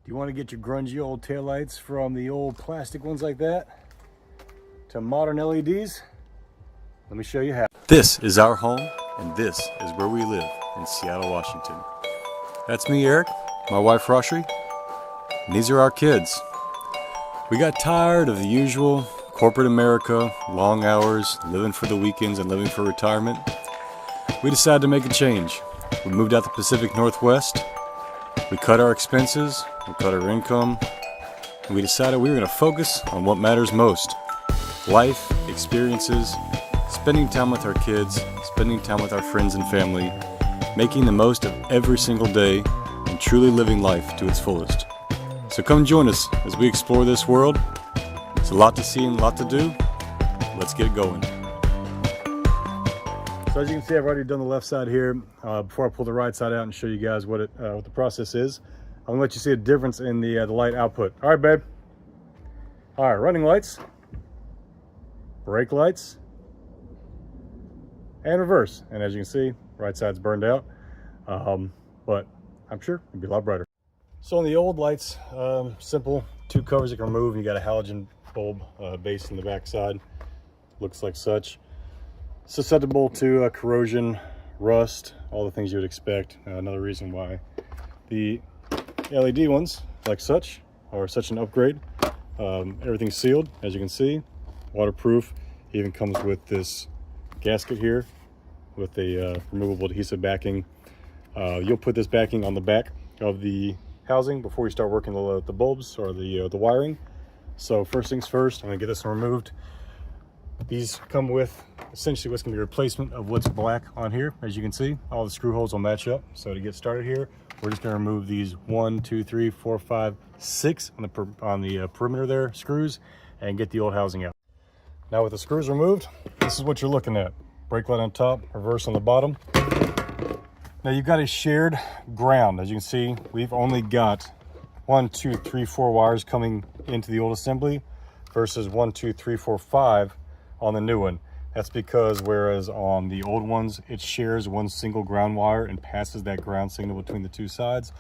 Do you want to get your grungy old taillights from the old plastic ones like that to modern LEDs? Let me show you how. This is our home, and this is where we live in Seattle, Washington. That's me, Eric, my wife, Roshri, and these are our kids. We got tired of the usual corporate America, long hours, living for the weekends and living for retirement. We decided to make a change. We moved out the Pacific Northwest. We cut our expenses, we cut our income, and we decided we were going to focus on what matters most. Life, experiences, spending time with our kids, spending time with our friends and family, making the most of every single day, and truly living life to its fullest. So come join us as we explore this world. It's a lot to see and a lot to do. Let's get it going. So as you can see, I've already done the left side here. Before I pull the right side out and show you guys what the process is, I'm gonna let you see a difference in the light output. All right, babe. All right, running lights, brake lights, and reverse. And as you can see, right side's burned out, but I'm sure it'll be a lot brighter. So on the old lights, simple, two covers you can remove, and you got a halogen bulb base in the back side. Looks like such. Susceptible to corrosion, rust, all the things you would expect. Another reason why the LED ones, like such, are such an upgrade. Everything's sealed, as you can see, waterproof. It even comes with this gasket here with a removable adhesive backing. You'll put this backing on the back of the housing before you start working the bulbs or the wiring. So first things first, I'm gonna get this one removed. These come with essentially what's going to be a replacement of what's black on here. As you can see, all the screw holes will match up. So to get started here, we're just going to remove these 1, 2, 3, 4, 5, 6 on the perimeter there screws and get the old housing out. Now with the screws removed, this is what you're looking at. Brake light on top, reverse on the bottom. Now you've got a shared ground. As you can see, we've only got 1, 2, 3, 4 wires coming into the old assembly versus 1, 2, 3, 4, 5 on the new one. That's because whereas on the old ones it shares one single ground wire and passes that ground signal between the two sides,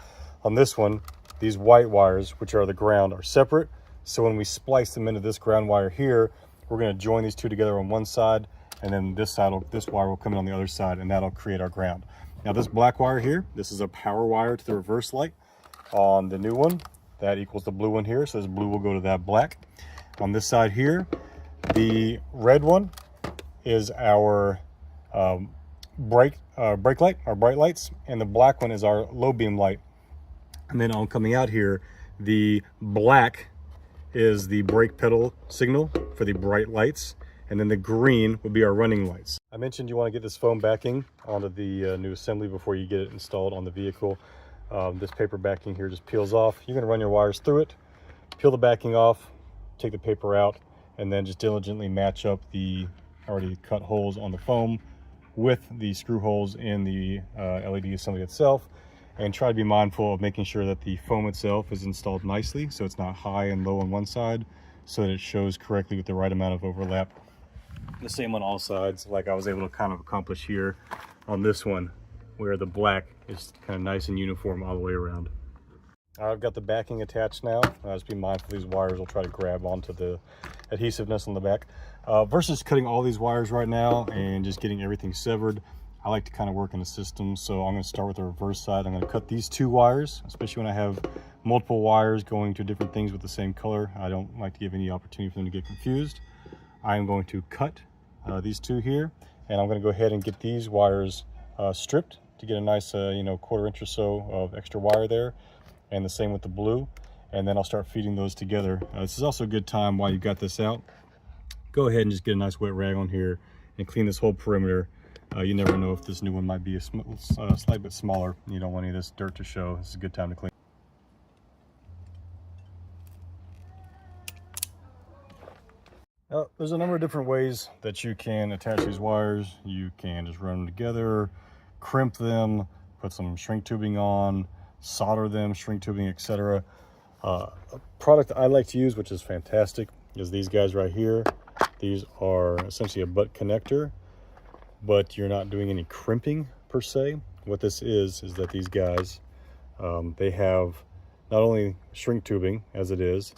on this one these white wires, which are the ground, are separate. So when we splice them into this ground wire here, we're going to join these two together on one side, and then this wire will come in on the other side, and that'll create our ground. Now this black wire here, this is a power wire to the reverse light. On the new one, that equals the blue one here, so this blue will go to that black. On this side here, the red one is our brake light, our bright lights, and the black one is our low beam light. And then on coming out here, the black is the brake pedal signal for the bright lights, and then the green would be our running lights. I mentioned you want to get this foam backing onto the new assembly before you get it installed on the vehicle. This paper backing here just peels off. You're going to run your wires through it, peel the backing off, take the paper out, and then just diligently match up the already cut holes on the foam with the screw holes in the LED assembly itself, and try to be mindful of making sure that the foam itself is installed nicely so it's not high and low on one side, so that it shows correctly with the right amount of overlap. The same on all sides, like I was able to kind of accomplish here on this one, where the black is kind of nice and uniform all the way around. I've got the backing attached now. Just be mindful these wires will try to grab onto the adhesiveness on the back. Versus cutting all these wires right now and just getting everything severed, I like to kind of work in a system. So I'm going to start with the reverse side. I'm going to cut these two wires, especially when I have multiple wires going to different things with the same color. I don't like to give any opportunity for them to get confused. I'm going to cut these two here, and I'm going to go ahead and get these wires stripped to get a nice 1/4 inch or so of extra wire there. And the same with the blue, and then I'll start feeding those together. This is also a good time while you got this out. Go ahead and just get a nice wet rag on here and clean this whole perimeter. You never know if this new one might be a slight bit smaller. You don't want any of this dirt to show. This is a good time to clean. Now, there's a number of different ways that you can attach these wires. You can just run them together, crimp them, put some shrink tubing on, solder them, shrink tubing, etc. A product I like to use, which is fantastic, is these guys right here. These are essentially a butt connector, but you're not doing any crimping per se. What this is that these guys, they have not only shrink tubing as it is,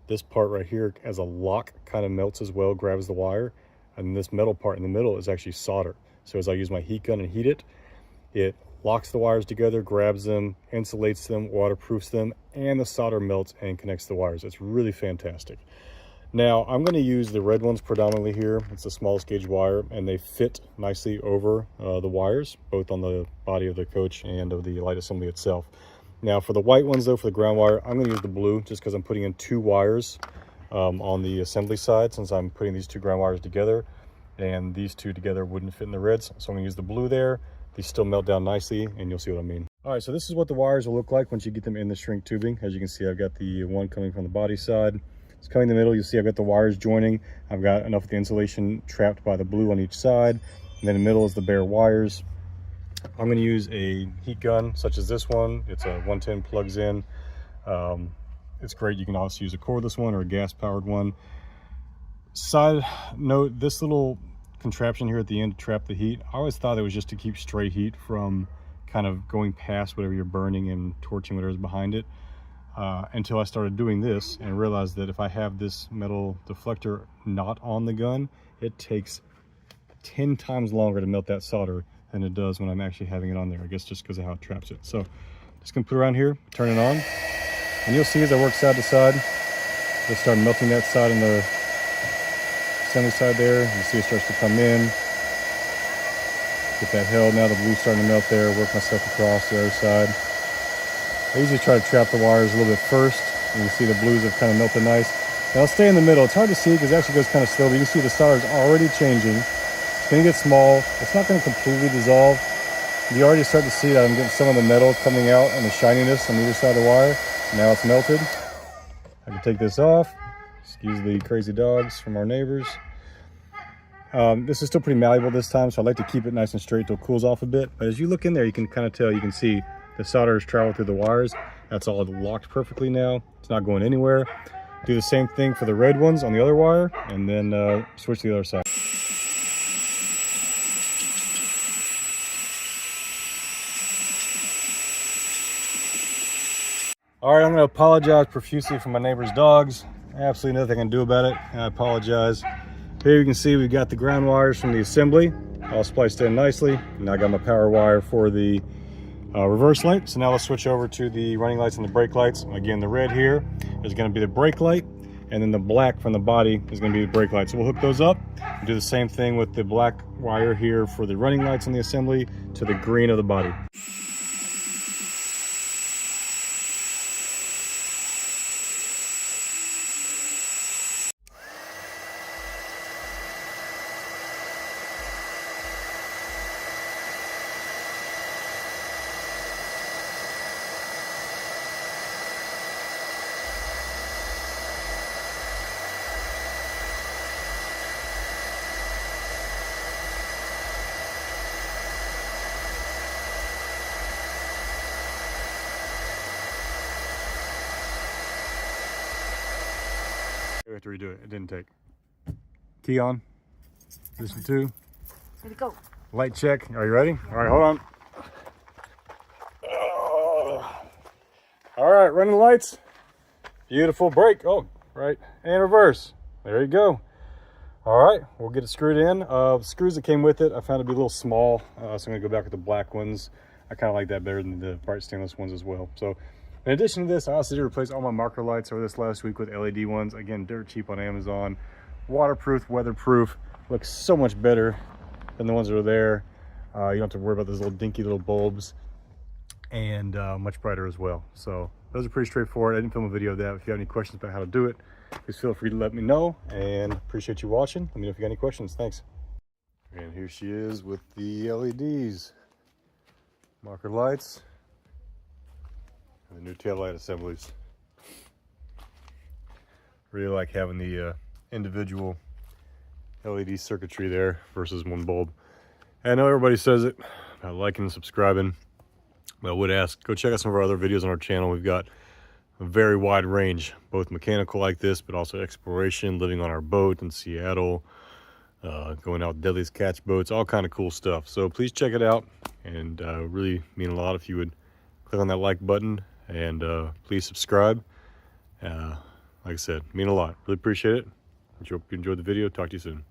this part right here as a lock kind of melts as well, grabs the wire, and this metal part in the middle is actually solder. So as I use my heat gun and heat it, it locks the wires together, grabs them, insulates them, waterproofs them, and the solder melts and connects the wires. It's really fantastic. Now I'm going to use the red ones predominantly here. It's the smallest gauge wire, and they fit nicely over the wires, both on the body of the coach and of the light assembly itself. Now for the white ones though, for the ground wire, I'm going to use the blue just because I'm putting in 2 wires on the assembly side, since I'm putting these 2 ground wires together, and these 2 together wouldn't fit in the reds. So I'm going to use the blue there. These still melt down nicely, and you'll see what I mean. All right, so this is what the wires will look like once you get them in the shrink tubing. As you can see, I've got the one coming from the body side. It's coming in the middle. You'll see I've got the wires joining. I've got enough of the insulation trapped by the blue on each side. And then in the middle is the bare wires. I'm going to use a heat gun such as this one. It's a 110, plugs in. It's great. You can also use a cordless one or a gas powered one. Side note, this little contraption here at the end to trap the heat, I always thought it was just to keep stray heat from kind of going past whatever you're burning and torching whatever's behind it, until I started doing this and realized that if I have this metal deflector not on the gun, it takes 10 times longer to melt that solder than it does when I'm actually having it on there. I guess just because of how it traps it. So just gonna put it around here, turn it on, and you'll see as I work side to side, it'll start melting that side on the assembly side there. You see it starts to come in. Get that held. Now the blue's starting to melt there. Work myself across the other side. I usually try to trap the wires a little bit first, and you see the blues have kind of melted nice. Now I'll stay in the middle. It's hard to see because it actually goes kind of slow, but you can see the solder is already changing. It's going to get small. It's not going to completely dissolve. You already start to see that I'm getting some of the metal coming out and the shininess on either side of the wire. Now it's melted. I can take this off. Excuse the crazy dogs from our neighbors. This is still pretty malleable this time, so I like to keep it nice and straight till it cools off a bit. But as you look in there, you can kind of tell, you can see the solder has traveled through the wires. That's all locked perfectly now. It's not going anywhere. Do the same thing for the red ones on the other wire, and then switch to the other side. All right, I'm gonna apologize profusely for my neighbor's dogs. Absolutely nothing I can do about it, and I apologize. Here you can see we've got the ground wires from the assembly all spliced in nicely. And I got my power wire for the reverse light. So now let's switch over to the running lights and the brake lights. Again, the red here is going to be the brake light, and then the black from the body is going to be the brake light. So we'll hook those up and do the same thing with the black wire here for the running lights on the assembly to the green of the body. We have to redo it. It didn't take. Key on. Position 2. Way to go. Light check. Are you ready? Yeah. All right, hold on. All right, running the lights. Beautiful. Brake. Oh, right. And reverse. There you go. All right, we'll get it screwed in. The screws that came with it, I found it to be a little small, so I'm going to go back with the black ones. I kind of like that better than the bright stainless ones as well. So in addition to this, I also did replace all my marker lights over this last week with LED ones. Again, dirt cheap on Amazon. Waterproof, weatherproof. Looks so much better than the ones that are there. You don't have to worry about those little dinky little bulbs, and much brighter as well. So those are pretty straightforward. I didn't film a video of that. If you have any questions about how to do it, please feel free to let me know, and appreciate you watching. Let me know if you got any questions. Thanks. And here she is with the LEDs. Marker lights. And the new tail light assemblies. Really like having the individual LED circuitry there versus one bulb. I know everybody says it about liking and subscribing, but I would ask, go check out some of our other videos on our channel. We've got a very wide range, both mechanical like this, but also exploration, living on our boat in Seattle, going out deadliest catch boats, all kind of cool stuff. So please check it out, and really mean a lot if you would click on that like button, and please subscribe. Like I said, mean a lot. Really appreciate it. Hope you enjoyed the video. Talk to you soon.